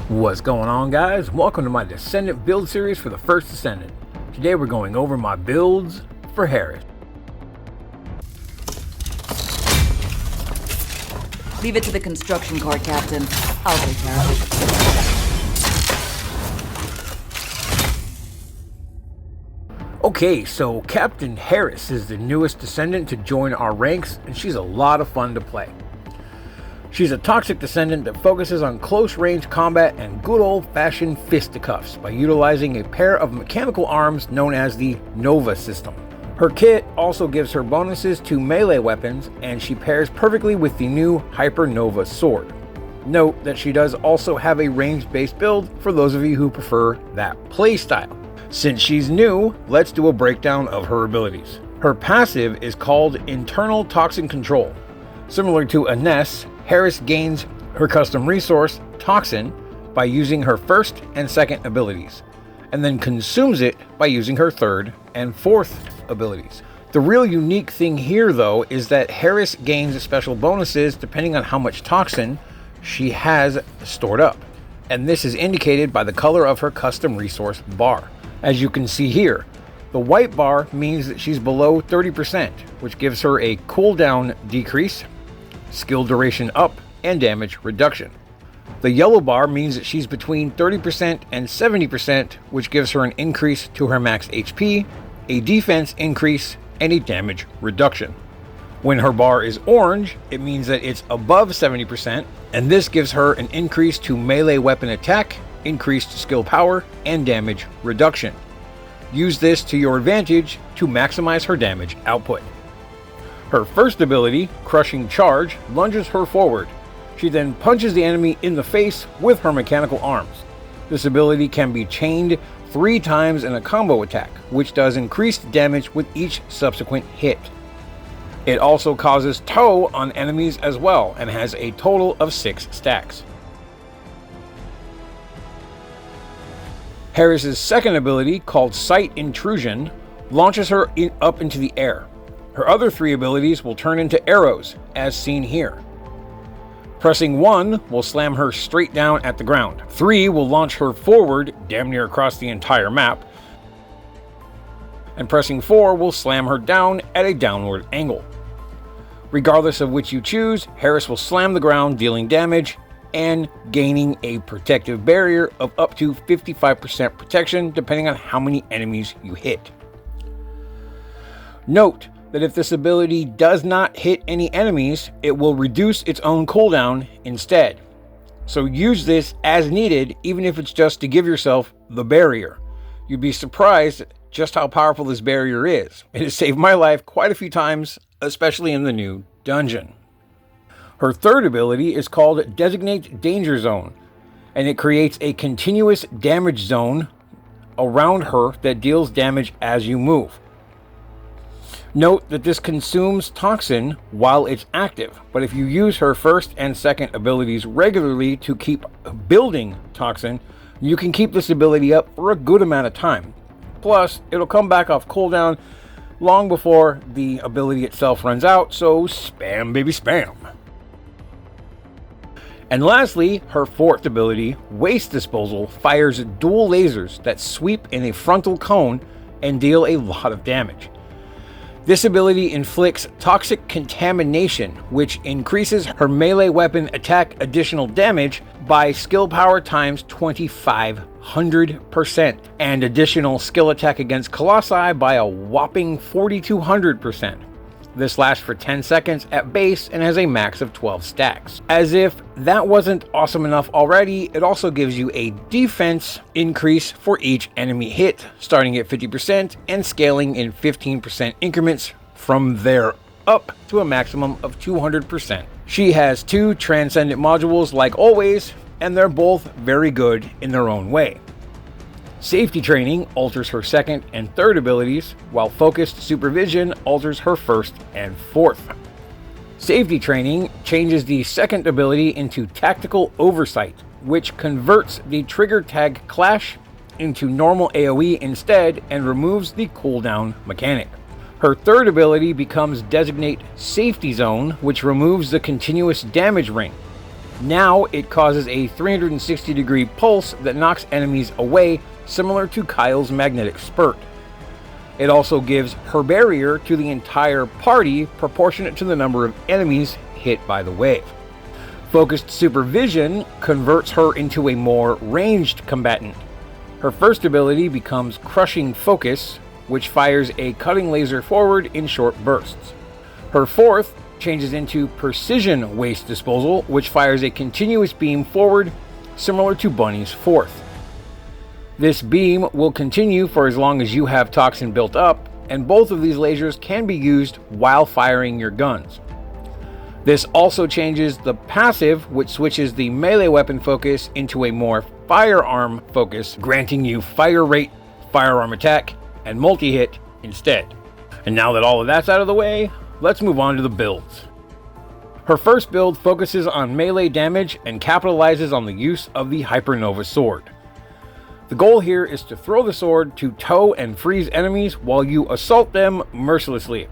What's going on, guys? Welcome to my Descendant build series for the First Descendant. Today we're going over my builds for Harris. Leave it to the construction car, Captain. I'll take care of it. Okay, so Captain Harris is the newest Descendant to join our ranks, and she's a lot of fun to play. She's a toxic Descendant that focuses on close-range combat and good old-fashioned fisticuffs by utilizing a pair of mechanical arms known as the Nova system. Her kit also gives her bonuses to melee weapons, and she pairs perfectly with the new Hyper Nova sword. Note that she does also have a range-based build for those of you who prefer that playstyle. Since she's new, let's do a breakdown of her abilities. Her passive is called Internal Toxin Control. Similar to Ines, Harris gains her custom resource, Toxin, by using her first and second abilities, and then consumes it by using her third and fourth abilities. The real unique thing here, though, is that Harris gains special bonuses depending on how much Toxin she has stored up, and this is indicated by the color of her custom resource bar. As you can see here, the white bar means that she's below 30%, which gives her a cooldown decrease, skill duration up, and damage reduction. The yellow bar means that she's between 30% and 70%, which gives her an increase to her max HP, a defense increase, and a damage reduction. When her bar is orange, it means that it's above 70%, and this gives her an increase to melee weapon attack, increased skill power, and damage reduction. Use this to your advantage to maximize her damage output. Her first ability, Crushing Charge, lunges her forward. She then punches the enemy in the face with her mechanical arms. This ability can be chained 3 times in a combo attack, which does increased damage with each subsequent hit. It also causes tow on enemies as well, and has a total of 6 stacks. Harris's second ability, called Sight Intrusion, launches her up into the air. Her other 3 abilities will turn into arrows, as seen here. Pressing 1 will slam her straight down at the ground. 3 will launch her forward, damn near across the entire map. And pressing 4 will slam her down at a downward angle. Regardless of which you choose, Harris will slam the ground, dealing damage and gaining a protective barrier of up to 55% protection, depending on how many enemies you hit. Note that if this ability does not hit any enemies, it will reduce its own cooldown instead. So use this as needed, even if it's just to give yourself the barrier. You'd be surprised just how powerful this barrier is. It has saved my life quite a few times, especially in the new dungeon. Her third ability is called Designate Danger Zone, and it creates a continuous damage zone around her that deals damage as you move. Note that this consumes Toxin while it's active, but if you use her first and second abilities regularly to keep building Toxin, you can keep this ability up for a good amount of time. Plus, it'll come back off cooldown long before the ability itself runs out, so spam baby spam. And lastly, her fourth ability, Waste Disposal, fires dual lasers that sweep in a frontal cone and deal a lot of damage. This ability inflicts Toxic Contamination, which increases her melee weapon attack additional damage by skill power times 2500%, and additional skill attack against Colossi by a whopping 4200%. This lasts for 10 seconds at base and has a max of 12 stacks. As if that wasn't awesome enough already, it also gives you a defense increase for each enemy hit, starting at 50% and scaling in 15% increments from there up to a maximum of 200%. She has 2 Transcendent modules like always, and they're both very good in their own way. Safety Training alters her second and third abilities, while Focused Supervision alters her first and fourth. Safety Training changes the second ability into Tactical Oversight, which converts the trigger tag Clash into normal AoE instead and removes the cooldown mechanic. Her third ability becomes Designate Safety Zone, which removes the continuous damage ring. Now it causes a 360-degree pulse that knocks enemies away, similar to Kyle's magnetic spurt. It also gives her barrier to the entire party, proportionate to the number of enemies hit by the wave. Focused supervision converts her into a more ranged combatant. Her first ability becomes Crushing Focus, which fires a cutting laser forward in short bursts. Her fourth changes into Precision Waste Disposal, which fires a continuous beam forward, similar to Bunny's fourth. This beam will continue for as long as you have toxin built up, and both of these lasers can be used while firing your guns. This also changes the passive, which switches the melee weapon focus into a more firearm focus, granting you fire rate, firearm attack, and multi-hit instead. And now that all of that's out of the way, let's move on to the builds. Her first build focuses on melee damage and capitalizes on the use of the Hypernova Sword. The goal here is to throw the sword to tow and freeze enemies while you assault them mercilessly.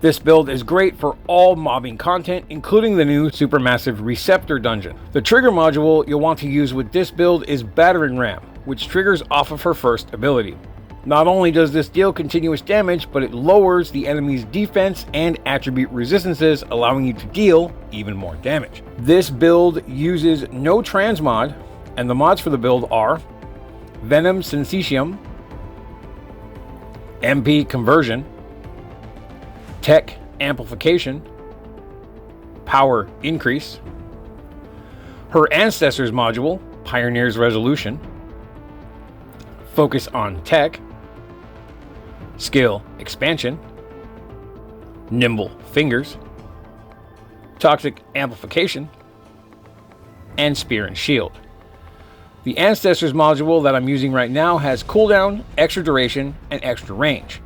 This build is great for all mobbing content, including the new Supermassive Receptor dungeon. The trigger module you'll want to use with this build is Battering Ram, which triggers off of her first ability. Not only does this deal continuous damage, but it lowers the enemy's defense and attribute resistances, allowing you to deal even more damage. This build uses no transmod, and the mods for the build are Venom Synthetium, MP Conversion, Tech Amplification, Power Increase, her Ancestors module, Pioneer's Resolution, Focus on Tech, Skill Expansion, Nimble Fingers, Toxic Amplification, and Spear and Shield. The Ancestors module that I'm using right now has cooldown, extra duration, and extra range.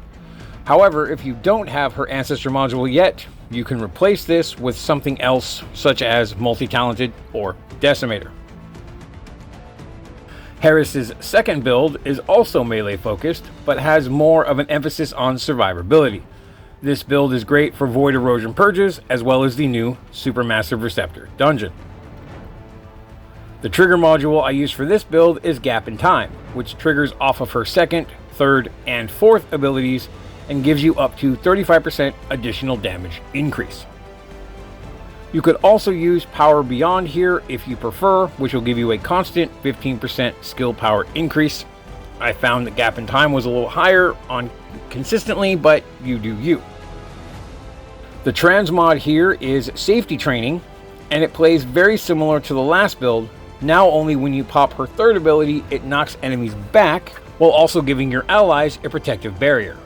However, if you don't have her Ancestor module yet, you can replace this with something else, such as Multi-Talented or Decimator. Harris's second build is also melee focused, but has more of an emphasis on survivability. This build is great for Void Erosion Purges, as well as the new Supermassive Receptor dungeon. The trigger module I use for this build is Gap in Time, which triggers off of her second, third, and fourth abilities and gives you up to 35% additional damage increase. You could also use Power Beyond here if you prefer, which will give you a constant 15% skill power increase. I found that Gap in Time was a little higher on consistently, but you do you. The transmod here is Safety Training, and it plays very similar to the last build. Now only when you pop her third ability, it knocks enemies back, while also giving your allies a protective barrier.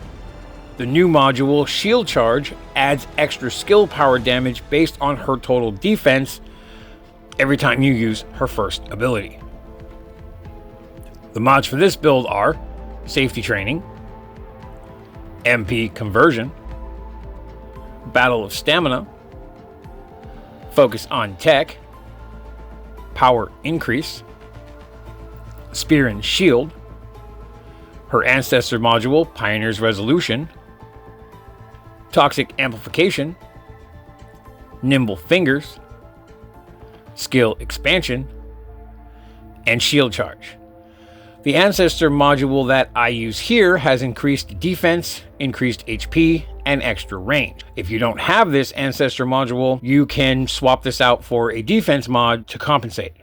The new module, Shield Charge, adds extra skill power damage based on her total defense every time you use her first ability. The mods for this build are Safety Training, MP Conversion, Battle of Stamina, Focus on Tech, Power Increase, Spear and Shield, her Ancestor module, Pioneer's Resolution, Toxic Amplification, Nimble Fingers, Skill Expansion, and Shield Charge. The Ancestor module that I use here has increased defense, increased HP, and extra range. If you don't have this Ancestor module, you can swap this out for a defense mod to compensate.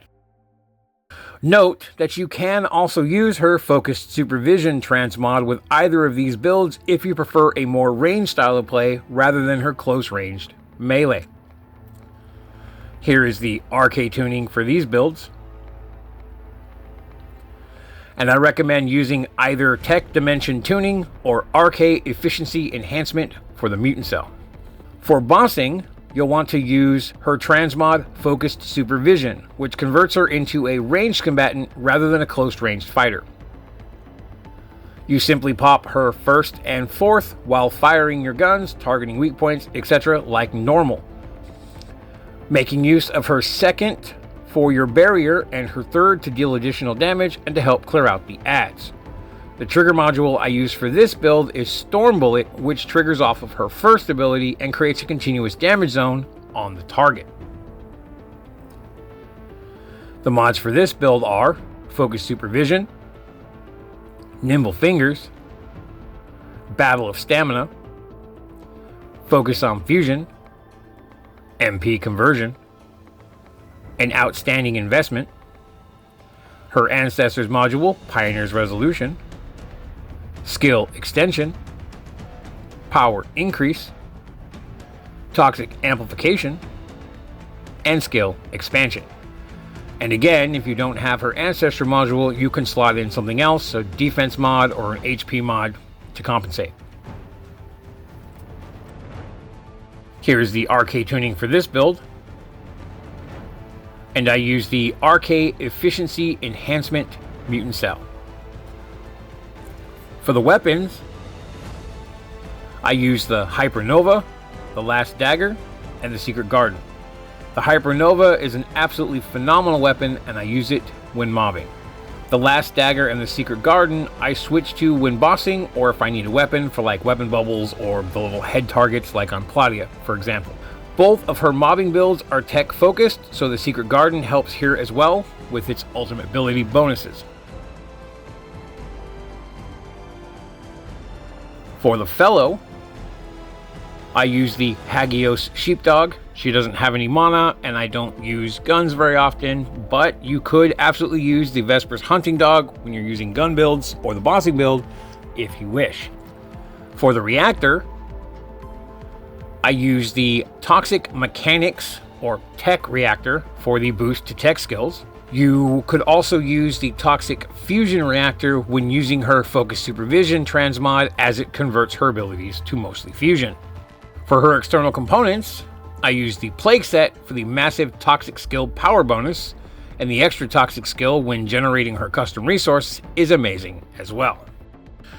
Note that you can also use her Focused Supervision transmod with either of these builds if you prefer a more ranged style of play rather than her close-ranged melee. Here is the RK tuning for these builds. And I recommend using either Tech Dimension Tuning or RK Efficiency Enhancement for the Mutant Cell. For bossing, you'll want to use her transmod Focused Supervision, which converts her into a ranged combatant rather than a close-ranged fighter. You simply pop her first and fourth while firing your guns, targeting weak points, etc. like normal. Making use of her second for your barrier and her third to deal additional damage and to help clear out the adds. The trigger module I use for this build is Storm Bullet, which triggers off of her first ability and creates a continuous damage zone on the target. The mods for this build are Focus Supervision, Nimble Fingers, Battle of Stamina, Focus on Fusion, MP Conversion, an Outstanding Investment, her Ancestors module, Pioneer's Resolution, Skill Extension, Power Increase, Toxic Amplification, and Skill Expansion. And again, if you don't have her Ancestor module, you can slot in something else, a defense mod or an HP mod to compensate. Here's the RK tuning for this build. And I use the RK Efficiency Enhancement Mutant Cell. For the weapons, I use the Hypernova, the Last Dagger, and the Secret Garden. The Hypernova is an absolutely phenomenal weapon, and I use it when mobbing. The Last Dagger and the Secret Garden I switch to when bossing, or if I need a weapon for like weapon bubbles or the little head targets like on Claudia, for example. Both of her mobbing builds are tech focused, so the Secret Garden helps here as well with its ultimate ability bonuses. For the Fellow, I use the Hagios Sheepdog. She doesn't have any mana, and I don't use guns very often, but you could absolutely use the Vespers Hunting Dog when you're using gun builds or the bossing build if you wish. For the Reactor, I use the Toxic Mechanics or Tech Reactor for the boost to tech skills. You could also use the Toxic Fusion Reactor when using her Focus Supervision transmod, as it converts her abilities to mostly fusion. For her external components, I use the Plague Set for the massive Toxic Skill power bonus, and the extra Toxic Skill when generating her custom resource is amazing as well.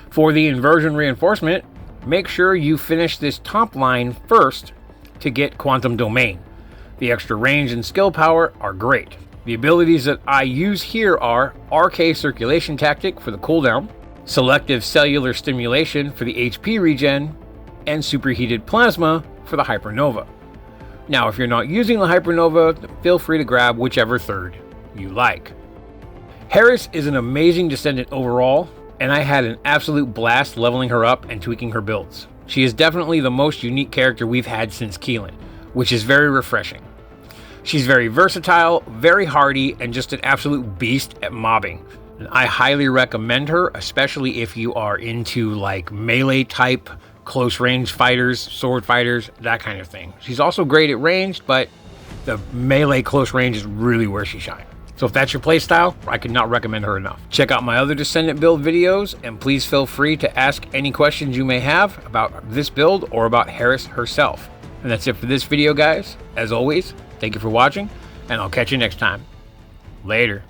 For the Inversion Reinforcement, make sure you finish this top line first to get Quantum Domain. The extra range and skill power are great. The abilities that I use here are RK Circulation Tactic for the cooldown, Selective Cellular Stimulation for the HP regen, and Superheated Plasma for the Hypernova. Now, if you're not using the Hypernova, feel free to grab whichever third you like. Harris is an amazing Descendant overall, and I had an absolute blast leveling her up and tweaking her builds. She is definitely the most unique character we've had since Keelan, which is very refreshing. She's very versatile, very hardy, and just an absolute beast at mobbing. And I highly recommend her, especially if you are into like melee type, close range fighters, sword fighters, that kind of thing. She's also great at ranged, but the melee close range is really where she shines. So if that's your playstyle, I could not recommend her enough. Check out my other Descendant build videos, and please feel free to ask any questions you may have about this build or about Harris herself. And that's it for this video, guys. As always, thank you for watching, and I'll catch you next time. Later.